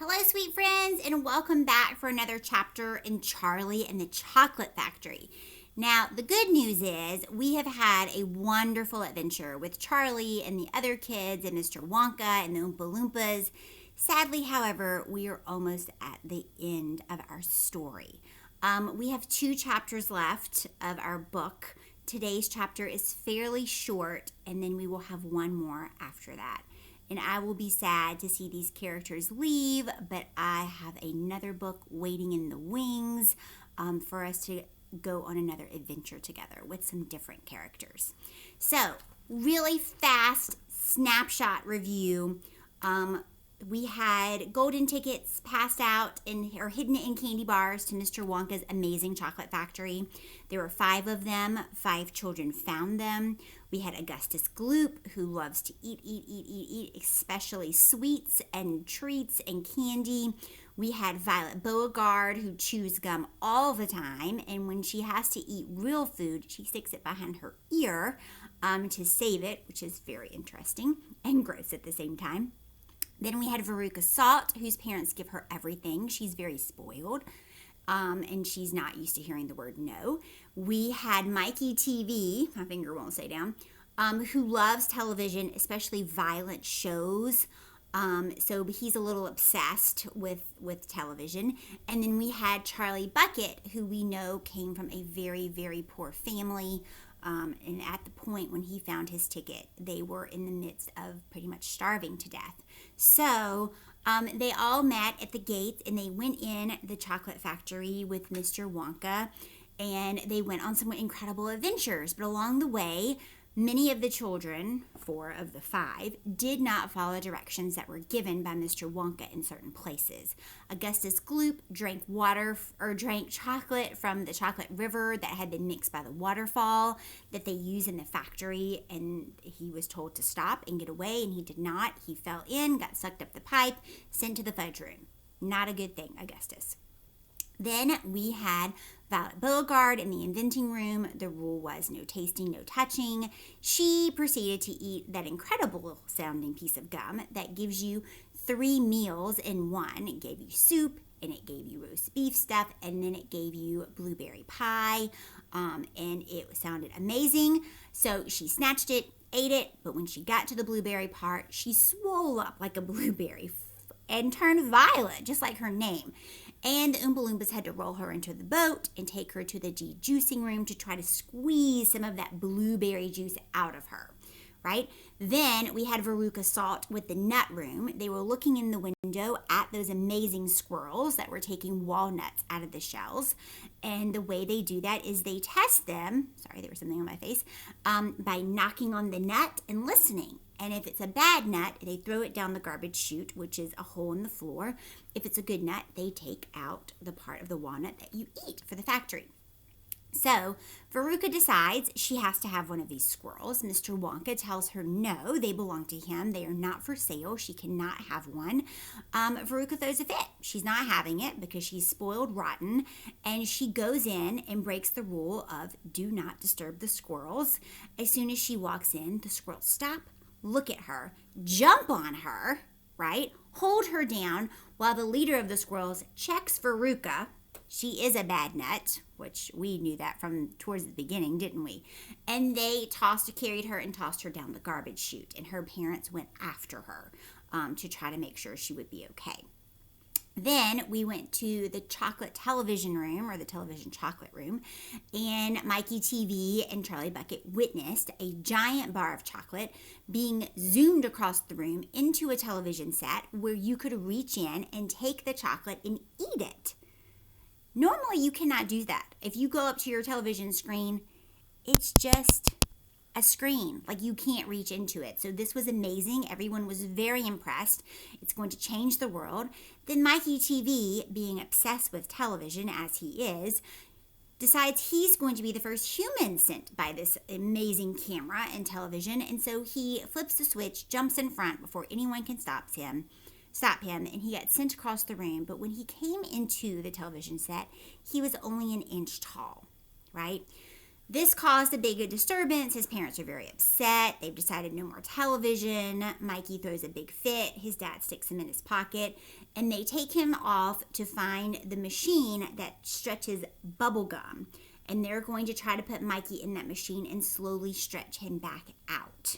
Hello, sweet friends, and welcome back for another chapter in Charlie and the Chocolate Factory. Now, the good news is we have had a wonderful adventure with Charlie and the other kids and Mr. Wonka and the Oompa Loompas. Sadly, however, we are almost at the end of our story. We have 2 chapters left of our book. Today's chapter is fairly short, and then we will have one more after that. And I will be sad to see these characters leave, but I have another book waiting in the wings for us to go on another adventure together with some different characters. So, really fast snapshot review. We had golden tickets passed out or hidden in candy bars to Mr. Wonka's amazing chocolate factory. There were 5 of them. 5 children found them. We had Augustus Gloop, who loves to eat, especially sweets and treats and candy. We had Violet Beauregard, who chews gum all the time, and when she has to eat real food, she sticks it behind her ear to save it, which is very interesting and gross at the same time. Then we had Veruca Salt, whose parents give her everything. She's very spoiled, and she's not used to hearing the word no. We had Mikey TV, my finger won't stay down, who loves television, especially violent shows. So he's a little obsessed with television. And then we had Charlie Bucket, who we know came from a very, very poor family. And at the point when he found his ticket, they were in the midst of pretty much starving to death. So they all met at the gates and they went in the chocolate factory with Mr. Wonka, and they went on some incredible adventures. But along the way, many of the children, 4 of the 5, did not follow directions that were given by Mr. Wonka in certain places. Augustus Gloop drank chocolate from the chocolate river that had been mixed by the waterfall that they use in the factory, and he was told to stop and get away, and he did not. He fell in, got sucked up the pipe, sent to the fudge room. Not a good thing, Augustus. Then we had Violet Beauregard in the inventing room. The rule was no tasting, no touching. She proceeded to eat that incredible sounding piece of gum that gives you 3 meals in one. It gave you soup, and it gave you roast beef stuff, and then it gave you blueberry pie, and it sounded amazing. So she snatched it, ate it, but when she got to the blueberry part, she swole up like a blueberry and turned violet, just like her name. And the Oompa Loompas had to roll her into the boat and take her to the de-juicing room to try to squeeze some of that blueberry juice out of her, right? Then we had Veruca Salt with the nut room. They were looking in the window at those amazing squirrels that were taking walnuts out of the shells. And the way they do that is they test them, sorry, there was something on my face, by knocking on the nut and listening. And if it's a bad nut, they throw it down the garbage chute, which is a hole in the floor. If it's a good nut, they take out the part of the walnut that you eat for the factory. So Veruca decides she has to have one of these squirrels. Mr. Wonka tells her no, they belong to him. They are not for sale. She cannot have one. Veruca throws a fit. She's not having it because she's spoiled rotten. And she goes in and breaks the rule of do not disturb the squirrels. As soon as she walks in, the squirrels stop, look at her, jump on her, right? Hold her down while the leader of the squirrels checks Veruca. She is a bad nut, which we knew that from towards the beginning, didn't we? And they carried her and tossed her down the garbage chute, and her parents went after her to try to make sure she would be okay. Then we went to the chocolate television room, or the television chocolate room, and Mikey TV and Charlie Bucket witnessed a giant bar of chocolate being zoomed across the room into a television set where you could reach in and take the chocolate and eat it. Normally, you cannot do that. If you go up to your television screen, it's just a screen. Like, you can't reach into it. So this was amazing. Everyone was very impressed. It's going to change the world. Then Mikey TV, being obsessed with television as he is, decides he's going to be the first human sent by this amazing camera and television. And so he flips the switch, jumps in front before anyone can stop him, and he got sent across the room. But when he came into the television set, he was only an inch tall, right? This caused a big disturbance. His parents are very upset. They've decided no more television. Mikey throws a big fit. His dad sticks him in his pocket. And they take him off to find the machine that stretches bubble gum. And they're going to try to put Mikey in that machine and slowly stretch him back out,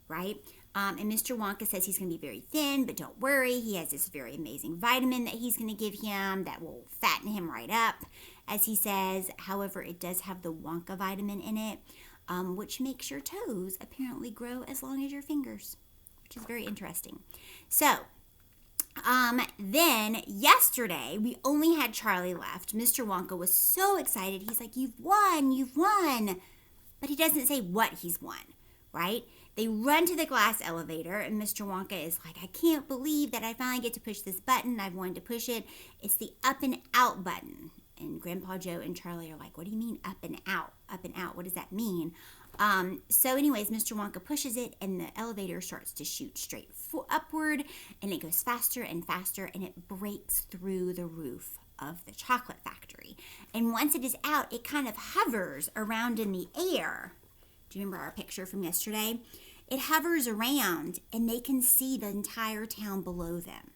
right? And Mr. Wonka says he's going to be very thin, but don't worry. He has this very amazing vitamin that he's going to give him that will fatten him right up, as he says. However, it does have the Wonka vitamin in it, which makes your toes apparently grow as long as your fingers, which is very interesting. So, then yesterday, we only had Charlie left. Mr. Wonka was so excited. He's like, you've won. But he doesn't say what he's won, right? They run to the glass elevator, and Mr. Wonka is like, I can't believe that I finally get to push this button. I've wanted to push it. It's the up and out button. And Grandpa Joe and Charlie are like, what do you mean up and out? Up and out, what does that mean? So anyways, Mr. Wonka pushes it, and the elevator starts to shoot straight upward, and it goes faster and faster, and it breaks through the roof of the chocolate factory. And once it is out, it kind of hovers around in the air. Do you remember our picture from yesterday? It hovers around, and they can see the entire town below them.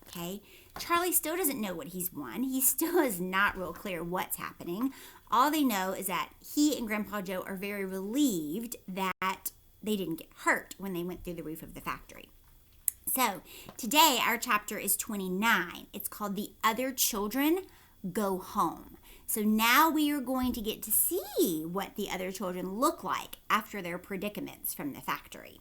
Okay? Charlie still doesn't know what he's won. He still is not real clear what's happening. All they know is that he and Grandpa Joe are very relieved that they didn't get hurt when they went through the roof of the factory. So, today our chapter is 29. It's called The Other Children Go Home. So now we are going to get to see what the other children look like after their predicaments from the factory.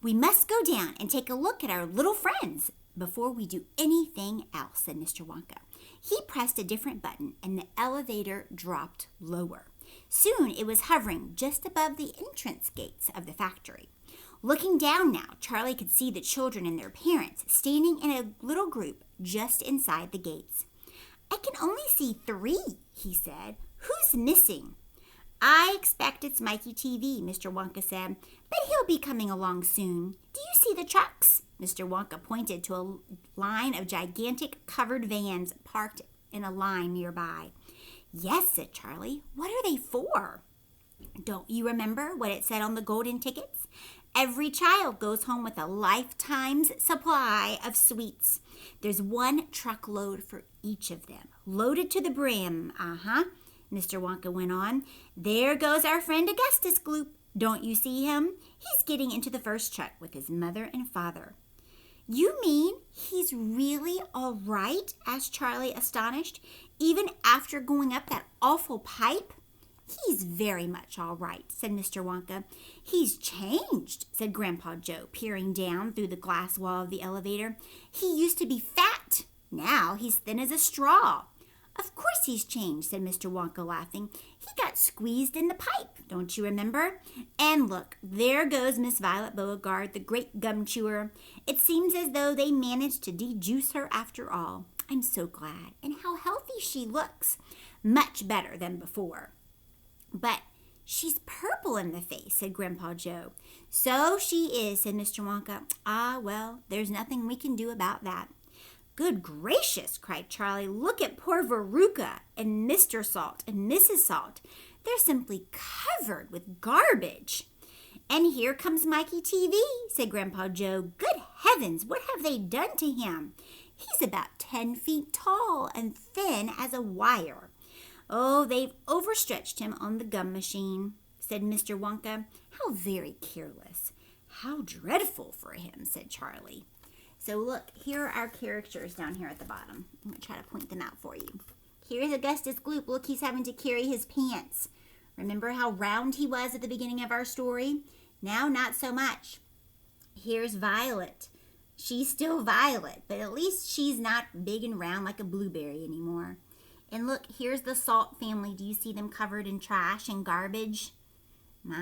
We must go down and take a look at our little friends before we do anything else, said Mr. Wonka. He pressed a different button and the elevator dropped lower. Soon it was hovering just above the entrance gates of the factory. Looking down now, Charlie could see the children and their parents standing in a little group just inside the gates. I can only see 3, he said. Who's missing? I expect it's Mikey TV, Mr. Wonka said, but he'll be coming along soon. Do you see the trucks? Mr. Wonka pointed to a line of gigantic covered vans parked in a line nearby. Yes, said Charlie. What are they for? Don't you remember what it said on the golden tickets? Every child goes home with a lifetime's supply of sweets. There's 1 truckload for each of them, loaded to the brim. Mr. Wonka went on. There goes our friend Augustus Gloop. Don't you see him? He's getting into the first truck with his mother and father. You mean he's really all right? Asked Charlie, astonished. Even after going up that awful pipe? He's very much all right, said Mr. Wonka. He's changed, said Grandpa Joe, peering down through the glass wall of the elevator. He used to be fat. Now he's thin as a straw. Of course he's changed, said Mr. Wonka, laughing. He got squeezed in the pipe, don't you remember? And look, there goes Miss Violet Beauregard, the great gum chewer. It seems as though they managed to dejuice her after all. I'm so glad. And how healthy she looks. Much better than before. But she's purple in the face, said Grandpa Joe. So she is, said Mr. Wonka. Ah, well, there's nothing we can do about that. Good gracious, cried Charlie. Look at poor Veruca and Mr. Salt and Mrs. Salt. They're simply covered with garbage. And here comes Mikey TV, said Grandpa Joe. Good heavens, what have they done to him? He's about 10 feet tall and thin as a wire. Oh, they've overstretched him on the gum machine, said Mr. Wonka. How very careless. How dreadful for him, said Charlie. So look, here are our characters down here at the bottom. I'm going to try to point them out for you. Here's Augustus Gloop. Look, he's having to carry his pants. Remember how round he was at the beginning of our story? Now, not so much. Here's Violet. She's still Violet, but at least she's not big and round like a blueberry anymore. And look, here's the Salt family. Do you see them covered in trash and garbage? My,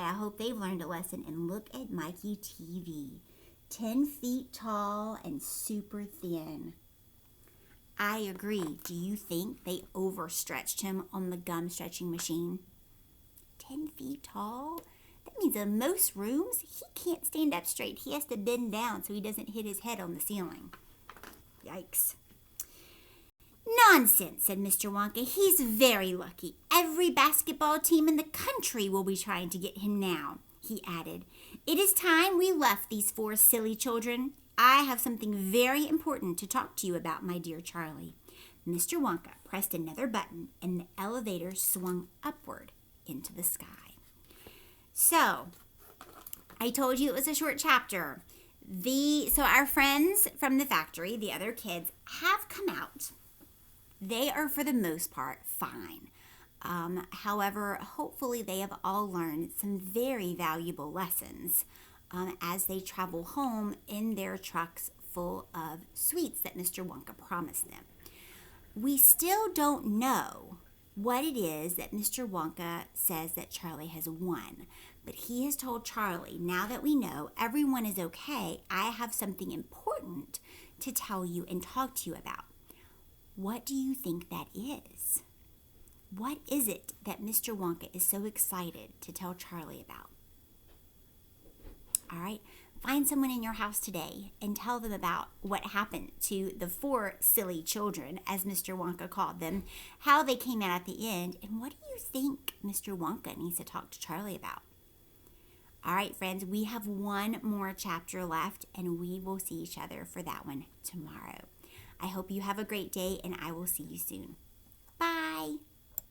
I hope they've learned a lesson. And look at Mikey TV. 10 feet tall and super thin. I agree. Do you think they overstretched him on the gum stretching machine? 10 feet tall? That means in most rooms, he can't stand up straight. He has to bend down so he doesn't hit his head on the ceiling. Yikes. Nonsense, said Mr. Wonka. He's very lucky. Every basketball team in the country will be trying to get him now, he added. It is time we left these 4 silly children. I have something very important to talk to you about, my dear Charlie. Mr. Wonka pressed another button and the elevator swung upward into the sky. So, I told you it was a short chapter. So our friends from the factory, the other kids, have come out. They are, for the most part, fine. However, hopefully they have all learned some very valuable lessons as they travel home in their trucks full of sweets that Mr. Wonka promised them. We still don't know what it is that Mr. Wonka says that Charlie has won, but he has told Charlie, now that we know everyone is okay, I have something important to tell you and talk to you about. What do you think that is? What is it that Mr. Wonka is so excited to tell Charlie about? All right, find someone in your house today and tell them about what happened to the 4 silly children, as Mr. Wonka called them, how they came out at the end, and what do you think Mr. Wonka needs to talk to Charlie about? All right, friends, we have one more chapter left, and we will see each other for that one tomorrow. I hope you have a great day, and I will see you soon.